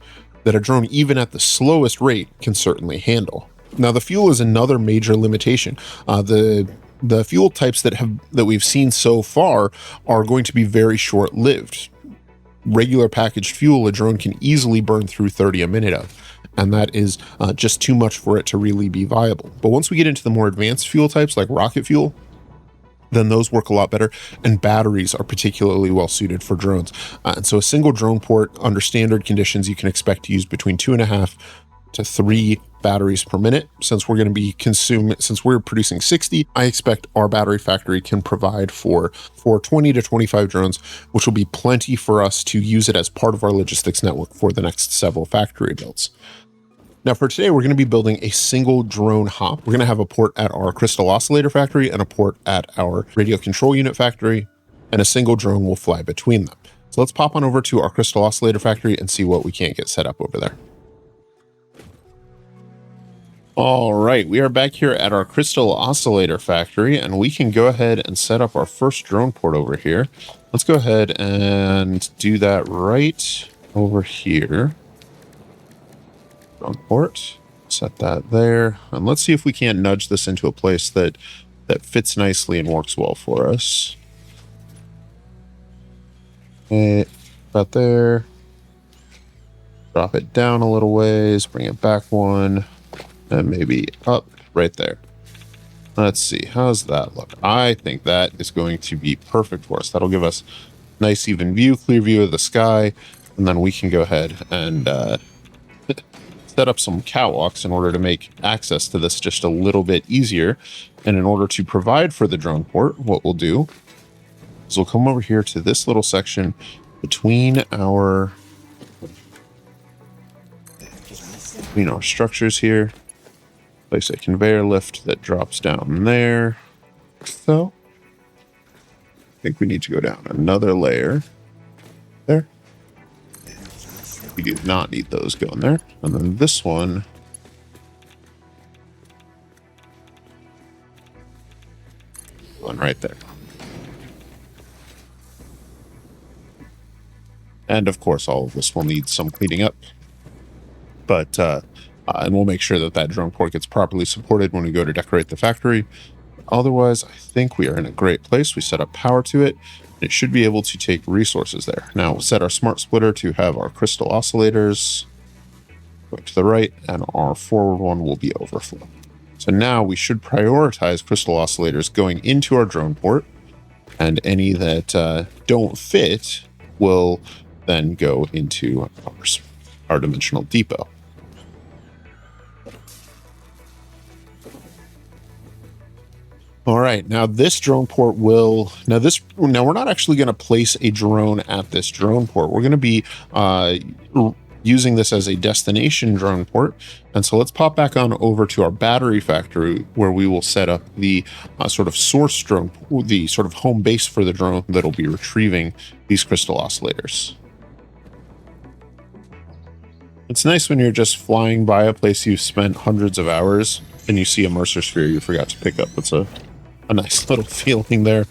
even at the slowest rate, can certainly handle. Now, the fuel is another major limitation. The fuel types that we've seen so far are going to be very short-lived. Regular packaged fuel, a drone can easily burn through 30 a minute of, and that is just too much for it to really be viable. But once we get into the more advanced fuel types like rocket fuel, then those work a lot better, and batteries are particularly well suited for drones. And so a single drone port under standard conditions, you can expect to use between 2.5 to 3 batteries per minute. Since we're producing 60, I expect our battery factory can provide for 20 to 25 drones, which will be plenty for us to use it as part of our logistics network for the next several factory builds. Now for today, we're going to be building a single drone hop. We're going to have a port at our crystal oscillator factory and a port at our radio control unit factory, and a single drone will fly between them. So let's pop on over to our crystal oscillator factory and see what we can't get set up over there. All right, we are back here at our crystal oscillator factory, and we can go ahead and set up our first drone port over here. Let's go ahead and do that right over here. Drone port, set that there, and let's see if we can't nudge this into a place that fits nicely and works well for us. Okay, about there. Drop it down a little ways, bring it back one. And maybe up right there. Let's see, how's that look? I think that is going to be perfect for us. That'll give us nice even view, clear view of the sky, and then we can go ahead and set up some catwalks in order to make access to this just a little bit easier. And in order to provide for the drone port, what we'll do is we'll come over here to this little section between our structures here. Place a conveyor lift that drops down there. So I think we need to go down another layer there. We do not need those going there. And then this one, right there. And of course, all of this will need some cleaning up. But and we'll make sure that drone port gets properly supported when we go to decorate the factory. Otherwise, I think we are in a great place. We set up power to it. It should be able to take resources there. Now we'll set our smart splitter to have our crystal oscillators go to the right, and our forward one will be overflow. So now we should prioritize crystal oscillators going into our drone port, and any that don't fit will then go into our dimensional depot. All right, now this drone port will, now we're not actually going to place a drone at this drone port. We're going to be using this as a destination drone port. And so let's pop back on over to our battery factory, where we will set up the sort of source drone, the sort of home base for the drone that'll be retrieving these crystal oscillators. It's nice when you're just flying by a place you've spent hundreds of hours and you see a Mercer sphere you forgot to pick up. It's a nice little feeling there.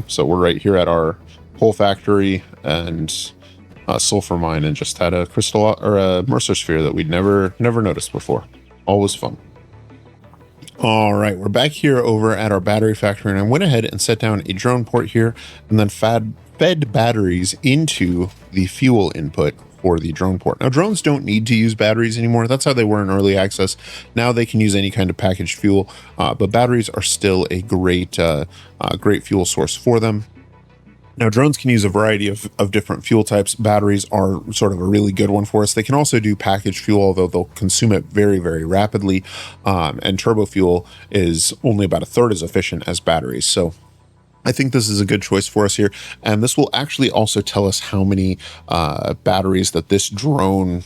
So we're right here at our coal factory and sulfur mine, and just had a crystal or a Mercer sphere that we'd never noticed before. Always fun. All right, we're back here over at our battery factory, and I went ahead and set down a drone port here and then fed batteries into the fuel input for the drone port. Now, drones don't need to use batteries anymore. That's how they were in early access. Now they can use any kind of packaged fuel, but batteries are still a great fuel source for them. Now, drones can use a variety of different fuel types. Batteries are sort of a really good one for us. They can also do packaged fuel, although they'll consume it very, very rapidly. And turbo fuel is only about a third as efficient as batteries. So I think this is a good choice for us here. And this will actually also tell us how many batteries that this drone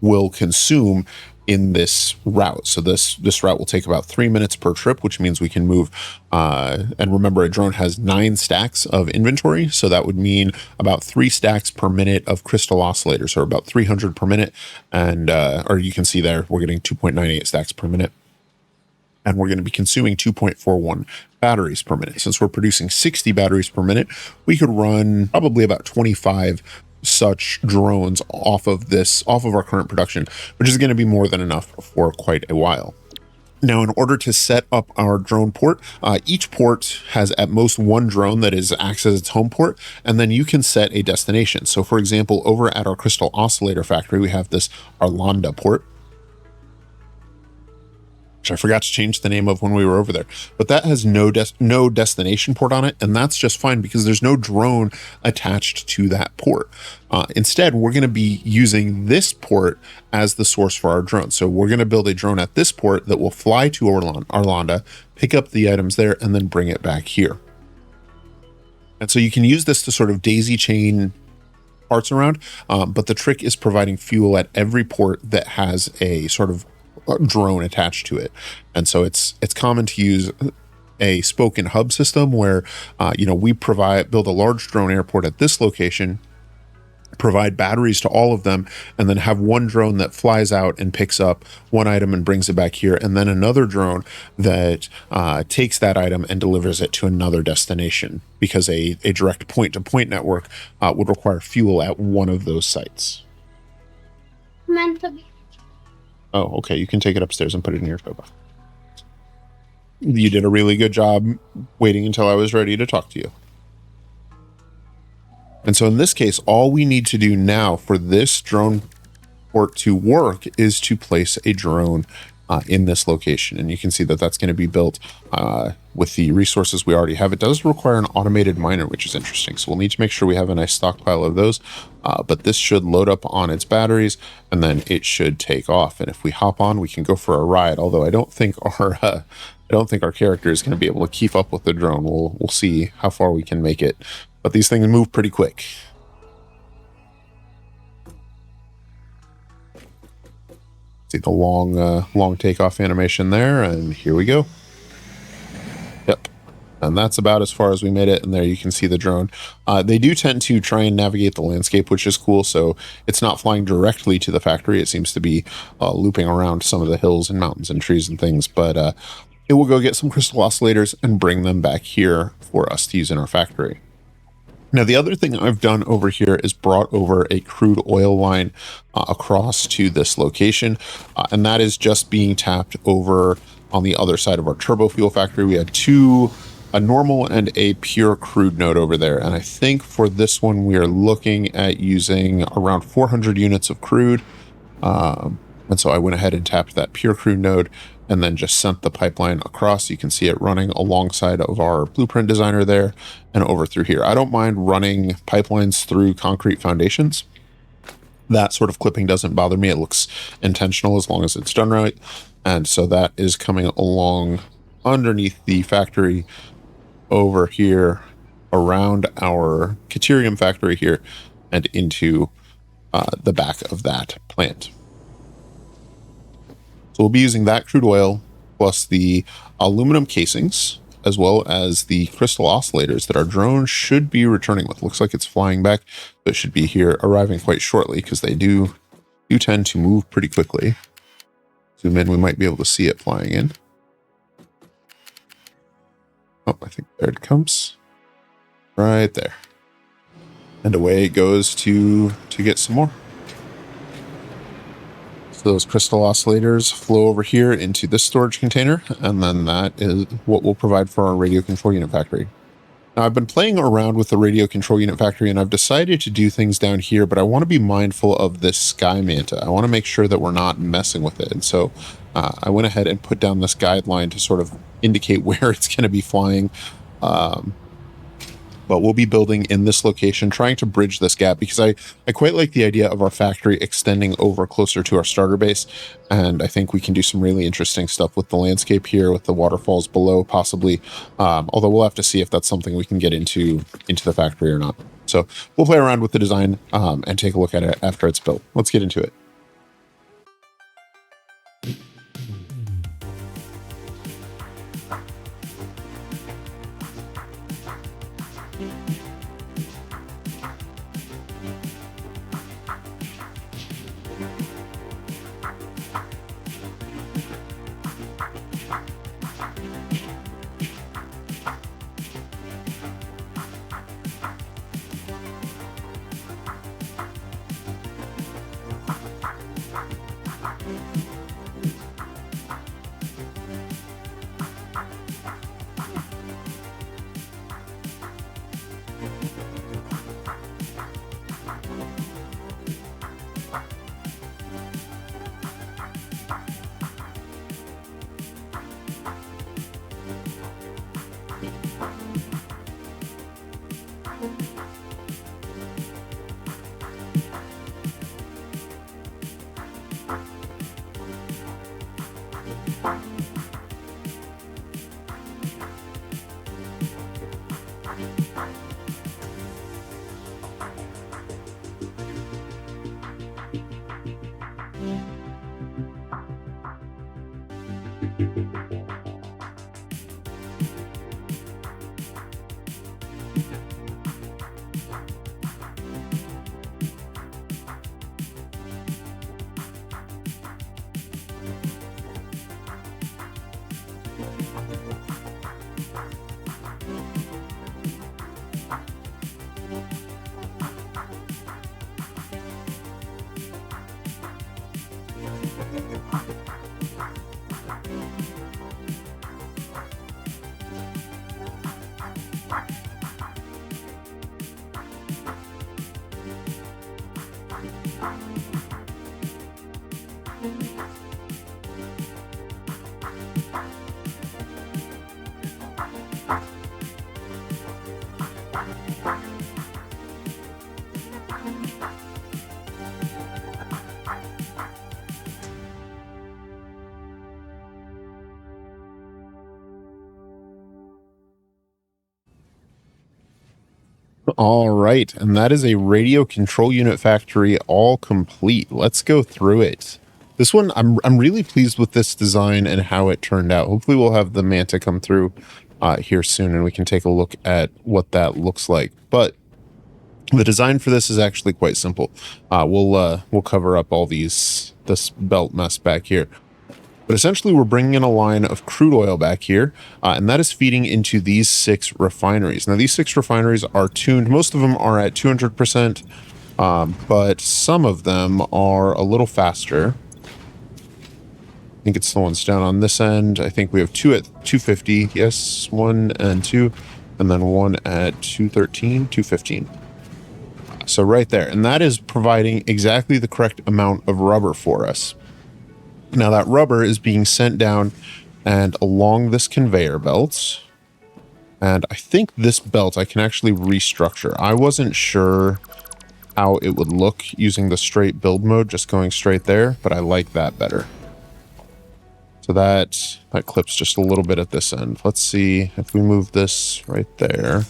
will consume in this route. So this route will take about 3 minutes per trip, which means we can move. And remember, a drone has 9 stacks of inventory. So that would mean about 3 stacks per minute of crystal oscillators, or about 300 per minute. And, or you can see there, we're getting 2.98 stacks per minute. And we're going to be consuming 2.41 batteries per minute. Since we're producing 60 batteries per minute, we could run probably about 25 such drones off of our current production, which is going to be more than enough for quite a while. Now, in order to set up our drone port, each port has at most one drone that acts as its home port, and then you can set a destination. So for example, over at our crystal oscillator factory, we have this Arlanda port, which I forgot to change the name of when we were over there, but that has no destination port on it. And that's just fine because there's no drone attached to that port. Instead, we're going to be using this port as the source for our drone. So we're going to build a drone at this port that will fly to Arlanda, pick up the items there, and then bring it back here. And so you can use this to sort of daisy chain parts around, but the trick is providing fuel at every port that has a sort of drone attached to it. And so it's common to use a spoke and hub system where we build a large drone airport at this location, provide batteries to all of them, and then have one drone that flies out and picks up one item and brings it back here, and then another drone that takes that item and delivers it to another destination, because a direct point-to-point network would require fuel at one of those sites. Oh, okay. You can take it upstairs and put it in your tow box. You did a really good job waiting until I was ready to talk to you. And so in this case, all we need to do now for this drone port to work is to place a drone in this location. And you can see that that's going to be built with the resources we already have. It does require an automated miner, which is interesting. So we'll need to make sure we have a nice stockpile of those. But this should load up on its batteries, and then it should take off. And if we hop on, we can go for a ride. Although I don't think our character is going to be able to keep up with the drone. We'll see how far we can make it. But these things move pretty quick. See the long takeoff animation there, and here we go. Yep. And that's about as far as we made it. And there you can see the drone. They do tend to try and navigate the landscape, which is cool. So it's not flying directly to the factory. It seems to be looping around some of the hills and mountains and trees and things. But it will go get some crystal oscillators and bring them back here for us to use in our factory. Now, the other thing I've done over here is brought over a crude oil line across to this location, and that is just being tapped over on the other side of our turbo fuel factory. We had a normal and a pure crude node over there, and I think for this one we are looking at using around 400 units of crude, and so I went ahead and tapped that pure crude node and then just sent the pipeline across. You can see it running alongside of our blueprint designer there and over through here. I don't mind running pipelines through concrete foundations. That sort of clipping doesn't bother me. It looks intentional as long as it's done right. And so that is coming along underneath the factory over here around our Caterium factory here and into the back of that plant. So we'll be using that crude oil plus the aluminum casings, as well as the crystal oscillators that our drone should be returning with. Looks like it's flying back, but it should be here arriving quite shortly because they do tend to move pretty quickly. Zoom in, we might be able to see it flying in. Oh, I think there it comes. Right there. And away it goes to get some more. Those crystal oscillators flow over here into this storage container, and then that is what we'll provide for our radio control unit factory. Now, I've been playing around with the radio control unit factory, and I've decided to do things down here, but I want to be mindful of this sky manta. I want to make sure that we're not messing with it. And so I went ahead and put down this guideline to sort of indicate where it's going to be flying. but we'll be building in this location, trying to bridge this gap, because I quite like the idea of our factory extending over closer to our starter base. And I think we can do some really interesting stuff with the landscape here, with the waterfalls below, possibly. Although we'll have to see if that's something we can get into the factory or not. So we'll play around with the design and take a look at it after it's built. Let's get into it. All right, and that is a radio control unit factory all complete. Let's go through it. This one, I'm really pleased with this design and how it turned out. Hopefully we'll have the Manta come through here soon and we can take a look at what that looks like. But the design for this is actually quite simple. We'll cover up all this belt mess back here. But essentially, we're bringing in a line of crude oil back here, and that is feeding into these 6 refineries. Now, these 6 refineries are tuned. Most of them are at 200%, but some of them are a little faster. I think it's the ones down on this end. I think we have 2 at 250. Yes, 1 and 2, and then 1 at 213, 215. So right there, and that is providing exactly the correct amount of rubber for us. Now that rubber is being sent down and along this conveyor belt. And I think this belt I can actually restructure. I wasn't sure how it would look using the straight build mode, just going straight there, but I like that better. So that clips just a little bit at this end. Let's see if we move this right there.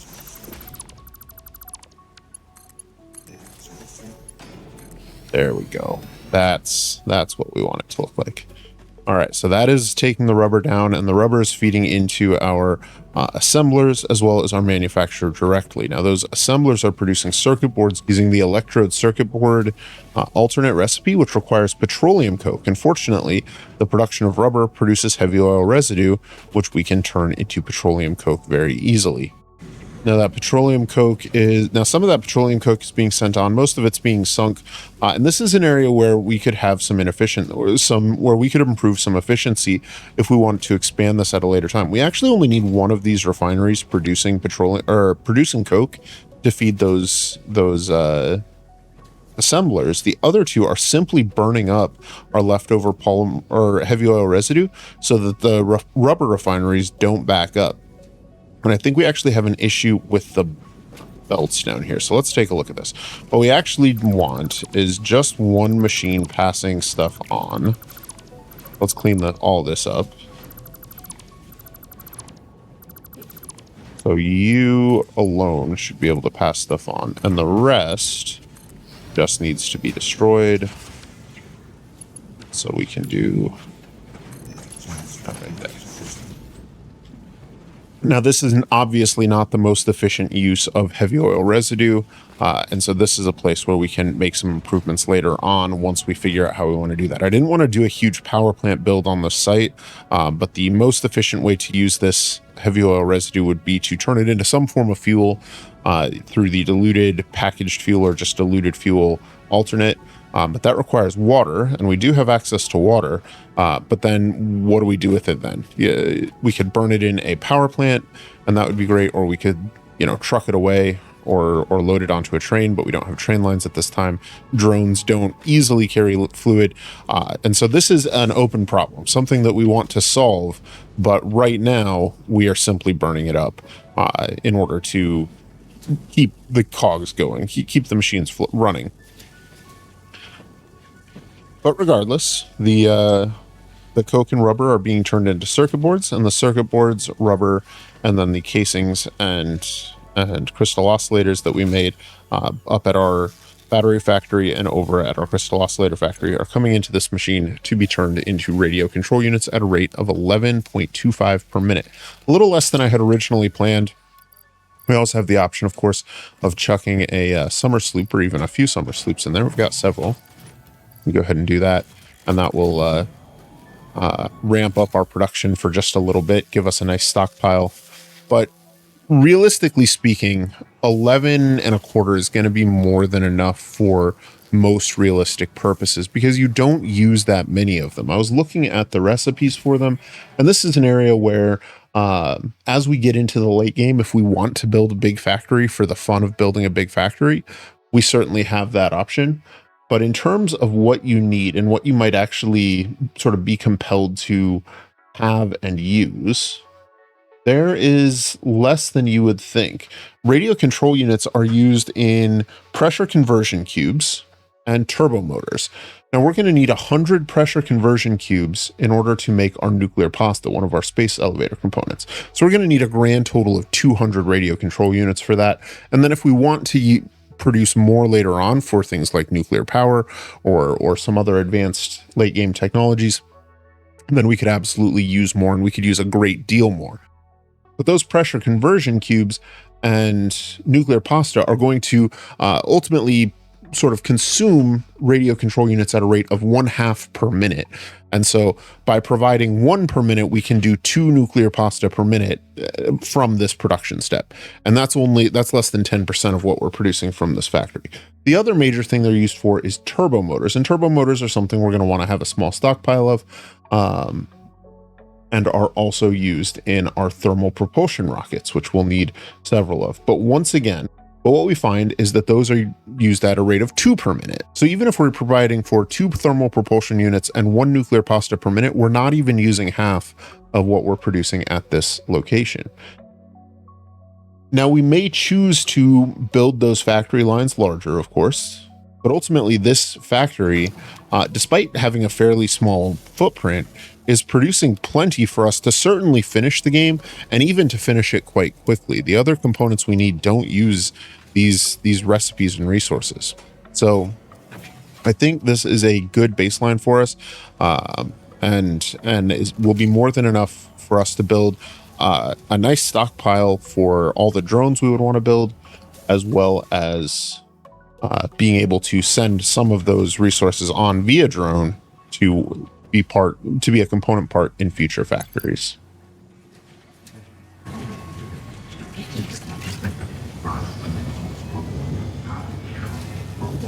There we go. That's what we want it to look like. All right, so that is taking the rubber down, and the rubber is feeding into our assemblers as well as our manufacturer directly. Now, those assemblers are producing circuit boards using the electrode circuit board alternate recipe, which requires petroleum coke. Unfortunately, the production of rubber produces heavy oil residue, which we can turn into petroleum coke very easily. Now that petroleum coke is, some of that petroleum coke is being sent on, most of it's being sunk. And this is an area where we could have some where we could improve some efficiency if we wanted to expand this at a later time. We actually only need one of these refineries producing producing coke to feed those assemblers. The other 2 are simply burning up our leftover polymer or heavy oil residue so that the rubber refineries don't back up. And I think we actually have an issue with the belts down here. So let's take a look at this. What we actually want is just one machine passing stuff on. Let's clean all this up. So you alone should be able to pass stuff on, and the rest just needs to be destroyed. So we can do that right there. Now, this is obviously not the most efficient use of heavy oil residue, and so this is a place where we can make some improvements later on once we figure out how we want to do that. I didn't want to do a huge power plant build on the site, but the most efficient way to use this heavy oil residue would be to turn it into some form of fuel through the diluted packaged fuel or just diluted fuel alternate. But that requires water, and we do have access to water. But then what do we do with it then? Yeah, we could burn it in a power plant, and that would be great. Or we could, truck it away or load it onto a train, but we don't have train lines at this time. Drones don't easily carry fluid. And so this is an open problem, something that we want to solve. But right now, we are simply burning it up in order to keep the cogs going, keep the machines running. But regardless, the coke and rubber are being turned into circuit boards, and the circuit boards, rubber, and then the casings and crystal oscillators that we made up at our battery factory and over at our crystal oscillator factory are coming into this machine to be turned into radio control units at a rate of 11.25 per minute. A little less than I had originally planned. We also have the option, of course, of chucking a summer sloop or even a few summer sloops in there. We've got several. We go ahead and do that, and that will ramp up our production for just a little bit, give us a nice stockpile. But realistically speaking, 11 and a quarter is going to be more than enough for most realistic purposes because you don't use that many of them. I was looking at the recipes for them, and this is an area where as we get into the late game, if we want to build a big factory for the fun of building a big factory, we certainly have that option. But in terms of what you need and what you might actually sort of be compelled to have and use, there is less than you would think. Radio control units are used in pressure conversion cubes and turbo motors. Now we're going to need 100 pressure conversion cubes in order to make our nuclear pasta, one of our space elevator components. So we're going to need a grand total of 200 radio control units for that. And then if we want to produce more later on for things like nuclear power or some other advanced late game technologies, then we could absolutely use more, and we could use a great deal more. But those pressure conversion cubes and nuclear pasta are going to ultimately sort of consume radio control units at a rate of 1/2 per minute. And so by providing 1 per minute, we can do 2 nuclear pasta per minute from this production step. And that's less than 10% of what we're producing from this factory. The other major thing they're used for is turbo motors. And turbo motors are something we're going to want to have a small stockpile of, and are also used in our thermal propulsion rockets, which we'll need several of. But what we find is that those are used at a rate of 2 per minute. So even if we're providing for 2 thermal propulsion units and 1 nuclear pasta per minute, we're not even using half of what we're producing at this location. Now, we may choose to build those factory lines larger, of course, but ultimately this factory, despite having a fairly small footprint, is producing plenty for us to certainly finish the game and even to finish it quite quickly. The other components we need don't use these recipes and resources. So I think this is a good baseline for us, and will be more than enough for us to build a nice stockpile for all the drones we would want to build, as well as being able to send some of those resources on via drone to be a component part in future factories.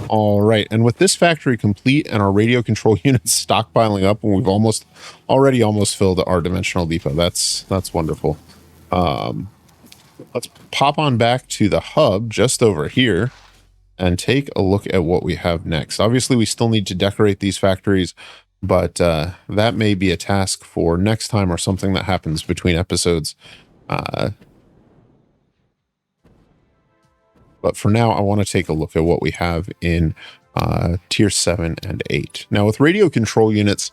All right, and with this factory complete and our radio control units stockpiling up, and we've already almost filled our dimensional depot. That's wonderful. Let's pop on back to the hub just over here and take a look at what we have next. Obviously, we still need to decorate these factories, but that may be a task for next time or something that happens between episodes. But for now, I want to take a look at what we have in tier 7 and 8. Now with radio control units,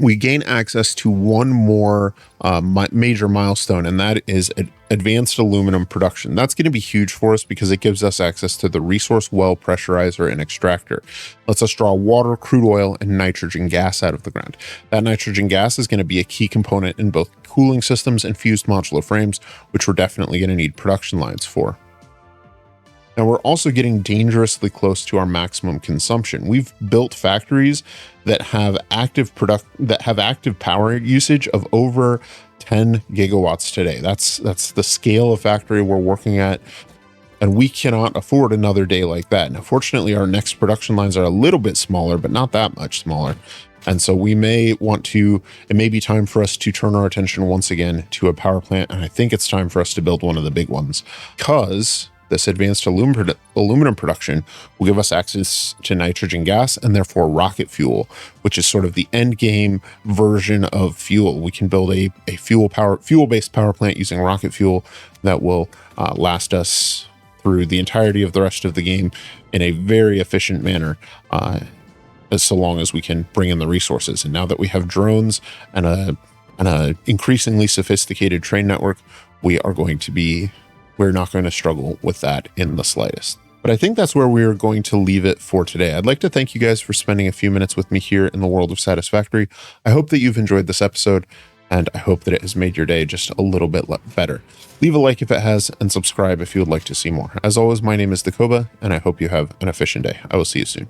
we gain access to one more major milestone, and that is advanced aluminum production. That's going to be huge for us because it gives us access to the resource well pressurizer and extractor. Lets us draw water, crude oil, and nitrogen gas out of the ground. That nitrogen gas is going to be a key component in both cooling systems and fused modular frames, which we're definitely going to need production lines for. Now we're also getting dangerously close to our maximum consumption. We've built factories that have active power usage of over 10 gigawatts today. That's the scale of factory we're working at, and we cannot afford another day like that. Now, fortunately, our next production lines are a little bit smaller, but not that much smaller. And so we may want to, it may be time for us to turn our attention once again to a power plant. And I think it's time for us to build one of the big ones, because this advanced aluminum production will give us access to nitrogen gas and therefore rocket fuel, which is sort of the end game version of fuel. We can build a fuel-based power plant using rocket fuel that will last us through the entirety of the rest of the game in a very efficient manner, so long as we can bring in the resources. And now that we have drones and a increasingly sophisticated train network, we're not going to struggle with that in the slightest. But I think that's where we're going to leave it for today. I'd like to thank you guys for spending a few minutes with me here in the world of Satisfactory. I hope that you've enjoyed this episode, and I hope that it has made your day just a little bit better. Leave a like if it has, and subscribe if you would like to see more. As always, my name is Dakoba, and I hope you have an efficient day. I will see you soon.